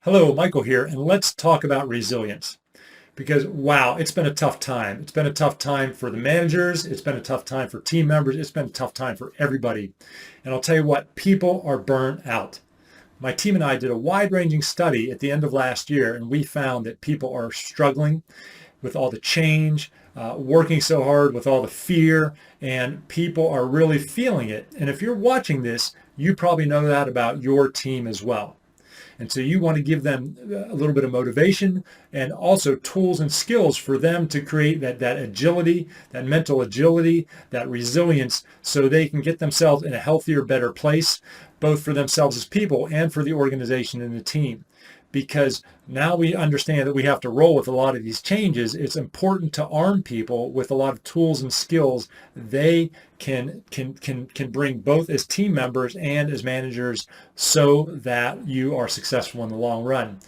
Hello, Michael here, and let's talk about resilience. Because wow, it's been a tough time. It's been a tough time for the managers. It's been a tough time for team members. It's been a tough time for everybody. And I'll tell you what, people are burnt out. My team and I did a wide-ranging study at the end of last year, and we found that people are struggling with all the change, working so hard with all the fear, and people are really feeling it. And if you're watching this, you probably know that about your team as well. And so you want to give them a little bit of motivation and also tools and skills for them to create that agility, that mental agility, that resilience, so they can get themselves in a healthier, better place, both for themselves as people and for the organization and the team. Because now we understand that we have to roll with a lot of these changes. It's important to arm people with a lot of tools and skills they can bring both as team members and as managers so that you are successful in the long run.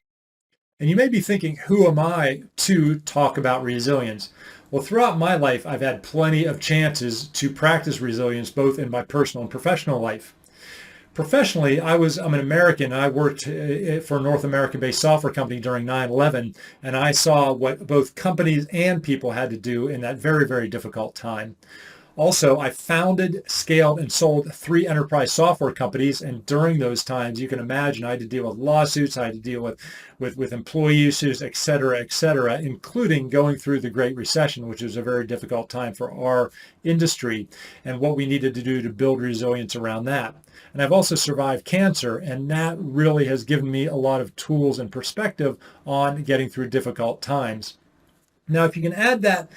And you may be thinking, who am I to talk about resilience? Well, throughout my life, I've had plenty of chances to practice resilience, both in my personal and professional life. Professionally, I'm an American. I worked for a North American-based software company during 9/11, and I saw what both companies and people had to do in that very, very difficult time. Also, I founded, scaled, and sold 3 enterprise software companies, and during those times, you can imagine I had to deal with lawsuits, I had to deal with employee issues, et cetera, including going through the Great Recession, which was a very difficult time for our industry, and what we needed to do to build resilience around that. And I've also survived cancer, and that really has given me a lot of tools and perspective on getting through difficult times. Now, if you can add that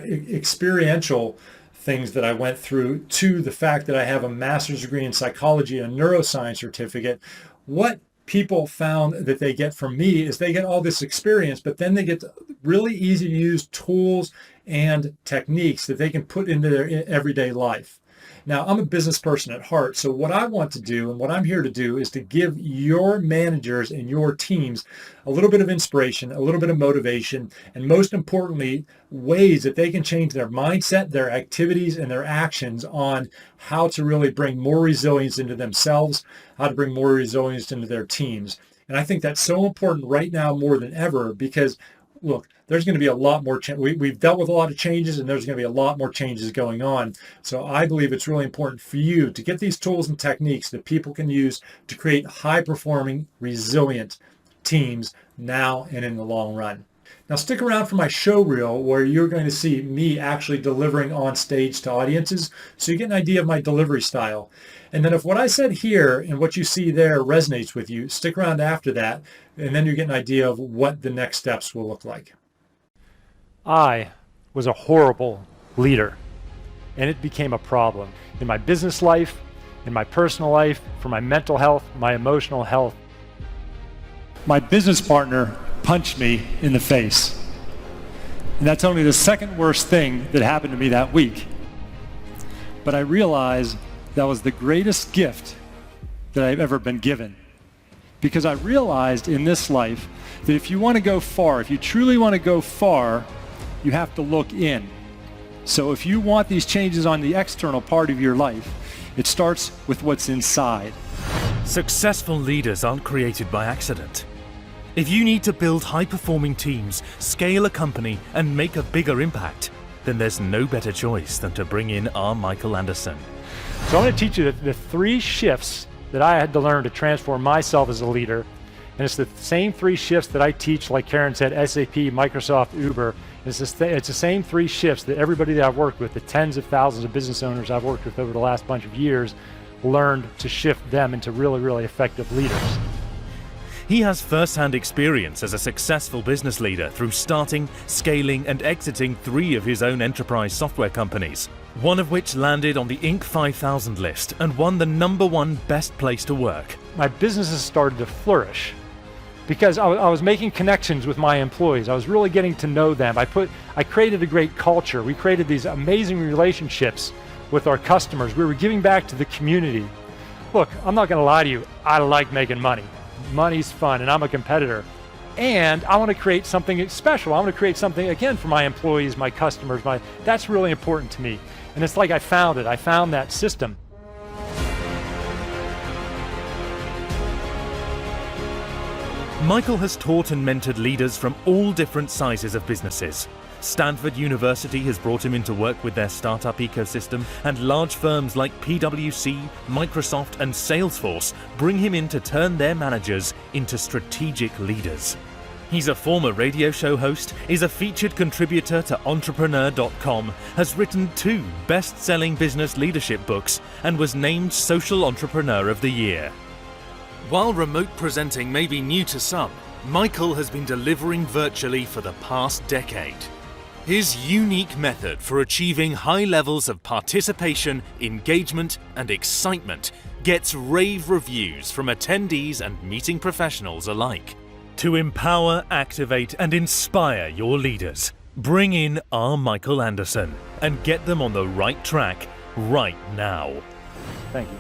experiential things that I went through to the fact that I have a master's degree in psychology and a neuroscience certificate, what people found that they get from me is they get all this experience, but then they get really easy to use tools and techniques that they can put into their everyday life. Now, I'm a business person at heart, so what I want to do and what I'm here to do is to give your managers and your teams a little bit of inspiration, a little bit of motivation, and most importantly, ways that they can change their mindset, their activities, and their actions on how to really bring more resilience into themselves, how to bring more resilience into their teams. And I think that's so important right now more than ever because look, there's going to be a lot more we've dealt with a lot of changes, and there's going to be a lot more changes going on. So I believe it's really important for you to get these tools and techniques that people can use to create high-performing, resilient teams now and in the long run. Now stick around for my show reel where you're going to see me actually delivering on stage to audiences so you get an idea of my delivery style. And then if what I said here and what you see there resonates with you, stick around after that, and then you get an idea of what the next steps will look like. I was a horrible leader, and it became a problem in my business life, in my personal life, for my mental health, my emotional health. My business partner punched me in the face. And that's only the second worst thing that happened to me that week. But I realized that was the greatest gift that I've ever been given. Because I realized in this life that if you want to go far, if you truly want to go far, you have to look in. So if you want these changes on the external part of your life, it starts with what's inside. Successful leaders aren't created by accident. If you need to build high-performing teams, scale a company, and make a bigger impact, then there's no better choice than to bring in our Michael Anderson. So I'm going to teach you the 3 shifts that I had to learn to transform myself as a leader. And it's the same 3 shifts that I teach, like Karen said, SAP, Microsoft, Uber. It's the same 3 shifts that everybody that I've worked with, the tens of thousands of business owners I've worked with over the last bunch of years, learned to shift them into really, really effective leaders. He has first-hand experience as a successful business leader through starting, scaling, and exiting 3 of his own enterprise software companies, one of which landed on the Inc. 5000 list and won the #1 best place to work. My businesses started to flourish because I was making connections with my employees. I was really getting to know them. I created a great culture. We created these amazing relationships with our customers. We were giving back to the community. Look, I'm not going to lie to you. I like making money. Money's fun, and I'm a competitor. And I want to create something special. I want to create something, again, for my employees, my customers. That's really important to me. And it's like I found it. I found that system. Michael has taught and mentored leaders from all different sizes of businesses. Stanford University has brought him into work with their startup ecosystem, and large firms like PwC, Microsoft and Salesforce bring him in to turn their managers into strategic leaders. He's a former radio show host, is a featured contributor to entrepreneur.com, has written 2 best-selling business leadership books, and was named Social Entrepreneur of the Year. While remote presenting may be new to some, Michael has been delivering virtually for the past decade. His unique method for achieving high levels of participation, engagement, and excitement gets rave reviews from attendees and meeting professionals alike. To empower, activate, and inspire your leaders, bring in our Michael Anderson and get them on the right track right now. Thank you.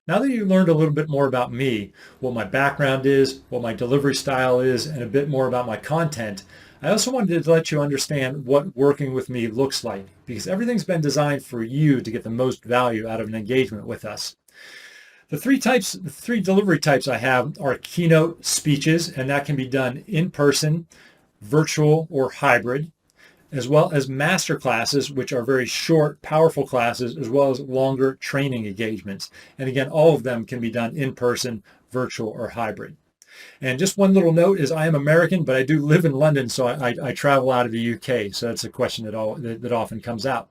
Now that you learned a little bit more about me, what my background is, what my delivery style is, and a bit more about my content, I also wanted to let you understand what working with me looks like, because everything's been designed for you to get the most value out of an engagement with us. The three delivery types I have are keynote speeches, and that can be done in person, virtual, or hybrid, as well as master classes, which are very short, powerful classes, as well as longer training engagements. And again, all of them can be done in person, virtual, or hybrid. And just one little note is I am American, but I do live in London, so I travel out of the UK. So that's a question that often comes out.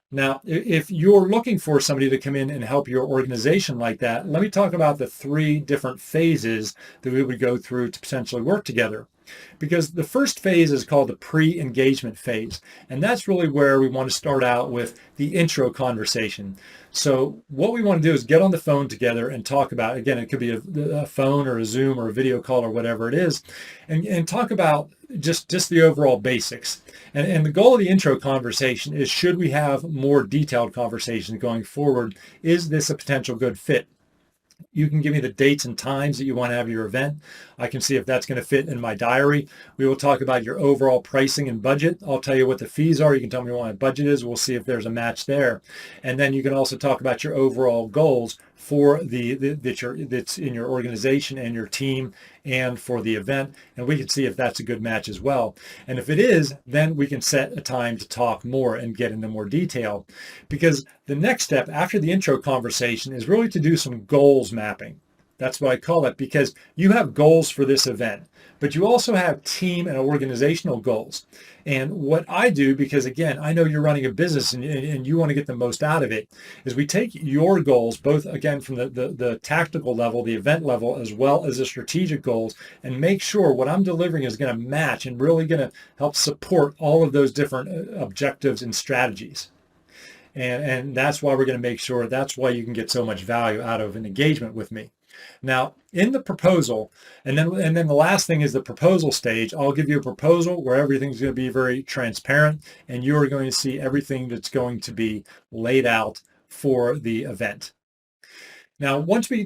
Now, if you're looking for somebody to come in and help your organization like that, let me talk about the 3 different phases that we would go through to potentially work together. Because the first phase is called the pre-engagement phase. And that's really where we want to start out with the intro conversation. So what we want to do is get on the phone together and talk about, again, it could be a phone or a Zoom or a video call or whatever it is, and talk about just the overall basics. And the goal of the intro conversation is, should we have more detailed conversations going forward? Is this a potential good fit? You can give me the dates and times that you want to have your event. I can see if that's going to fit in my diary. We will talk about your overall pricing and budget. I'll tell you what the fees are. You can tell me what my budget is. We'll see if there's a match there. And then you can also talk about your overall goals for that's in your organization and your team and for the event. And we can see if that's a good match as well. And if it is, then we can set a time to talk more and get into more detail. Because the next step after the intro conversation is really to do some goals mapping. That's what I call it, because you have goals for this event, but you also have team and organizational goals. And what I do, because again, I know you're running a business and you want to get the most out of it, is we take your goals, both again from the tactical level, the event level, as well as the strategic goals, and make sure what I'm delivering is going to match and really going to help support all of those different objectives and strategies. And that's why we're going to make sure, that's why you can get so much value out of an engagement with me. Now, in the proposal, and then the last thing is the proposal stage. I'll give you a proposal where everything's going to be very transparent, and you're going to see everything that's going to be laid out for the event. Now, once we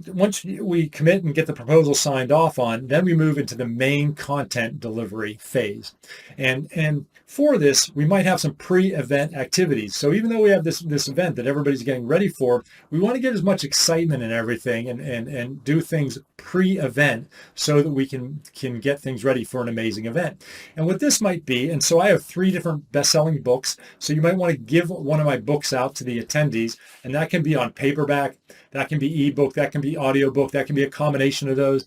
commit and get the proposal signed off on, then we move into the main content delivery phase. And for this, we might have some pre-event activities. So even though we have this event that everybody's getting ready for, we want to get as much excitement and everything and do things pre-event so that we can get things ready for an amazing event. And what this might be, and so I have 3 different best-selling books. So you might want to give one of my books out to the attendees, and that can be on paperback, that can be ebook, that can be audiobook, that can be a combination of those.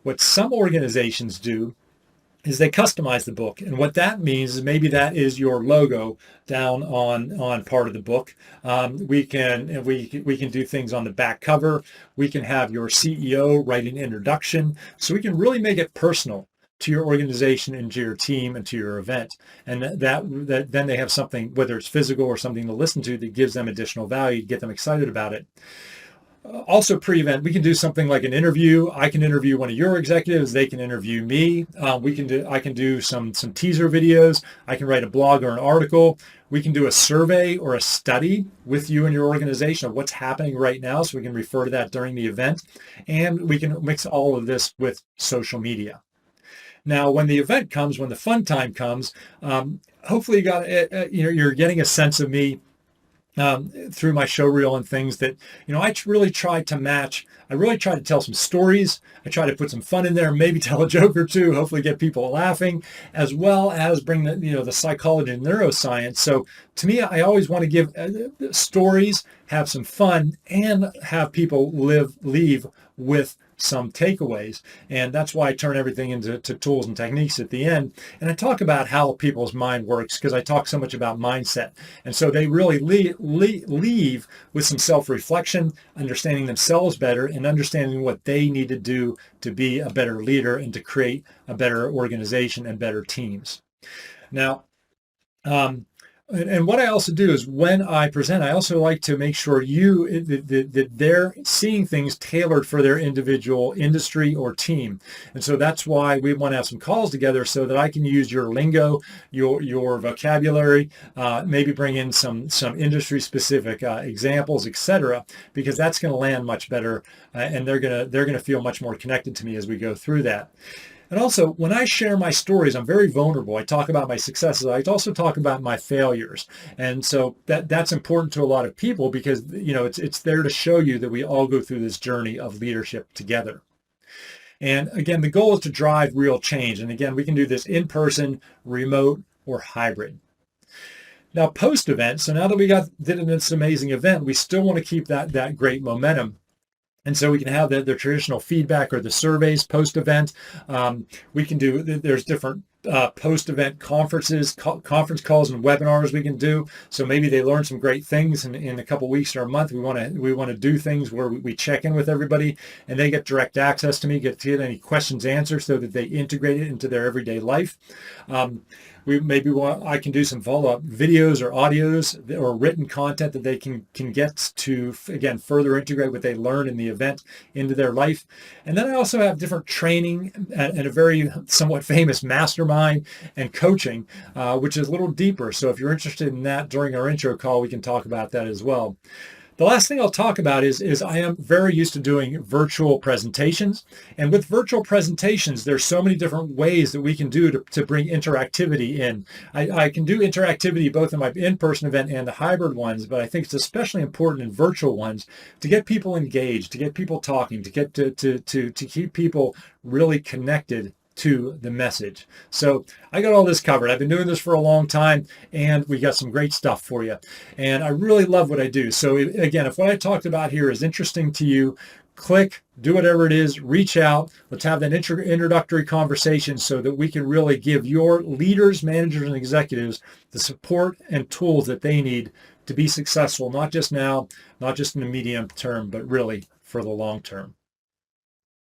What some organizations do is they customize the book. And what that means is maybe that is your logo down on part of the book. We can do things on the back cover. We can have your CEO write an introduction. So we can really make it personal to your organization and to your team and to your event. And that then they have something, whether it's physical or something to listen to, that gives them additional value to get them excited about it. Also pre-event, we can do something like an interview. I can interview one of your executives. They can interview me. I can do some teaser videos. I can write a blog or an article. We can do a survey or a study with you and your organization of what's happening right now, so we can refer to that during the event. And we can mix all of this with social media. Now, when the event comes, when the fun time comes, hopefully you're getting a sense of me through my show reel and things that, I really try to match. I really try to tell some stories. I try to put some fun in there, maybe tell a joke or two, hopefully get people laughing, as well as bring the psychology and neuroscience. So to me, I always want to give stories, have some fun, and have people leave with some takeaways. And that's why I turn everything into tools and techniques at the end. And I talk about how people's mind works because I talk so much about mindset. And so they really leave with some self-reflection, understanding themselves better, and understanding what they need to do to be a better leader and to create a better organization and better teams. Now, and what I also do is when I present, I also like to make sure that they're seeing things tailored for their individual industry or team. And so that's why we want to have some calls together so that I can use your lingo, your vocabulary, maybe bring in some industry specific examples, etc., because that's going to land much better, and they're going to feel much more connected to me as we go through that. And also, when I share my stories, I'm very vulnerable. I talk about my successes. I also talk about my failures. And so that's important to a lot of people because, it's there to show you that we all go through this journey of leadership together. And again, the goal is to drive real change. And again, we can do this in person, remote, or hybrid. Now, post-event, so now that we did this amazing event, we still want to keep that great momentum. And so we can have the traditional feedback or the surveys post-event. We can do, there's different post-event conference calls and webinars we can do. So maybe they learn some great things in a couple weeks or a month. We want to do things where we check in with everybody and they get direct access to me, get any questions answered so that they integrate it into their everyday life. I can do some follow-up videos or audios or written content that they can get to, again, further integrate what they learn in the event into their life. And then I also have different training and a very somewhat famous mastermind and coaching, which is a little deeper. So if you're interested in that during our intro call, we can talk about that as well. The last thing I'll talk about is I am very used to doing virtual presentations. And with virtual presentations, there's so many different ways that we can do to bring interactivity in. I can do interactivity both in my in-person event and the hybrid ones, but I think it's especially important in virtual ones to get people engaged, to get people talking, to get to keep people really connected to the message. So I got all this covered. I've been doing this for a long time and we got some great stuff for you. And I really love what I do. So again, if what I talked about here is interesting to you, click, do whatever it is, reach out. Let's have that introductory conversation so that we can really give your leaders, managers, and executives the support and tools that they need to be successful, not just now, not just in the medium term, but really for the long term.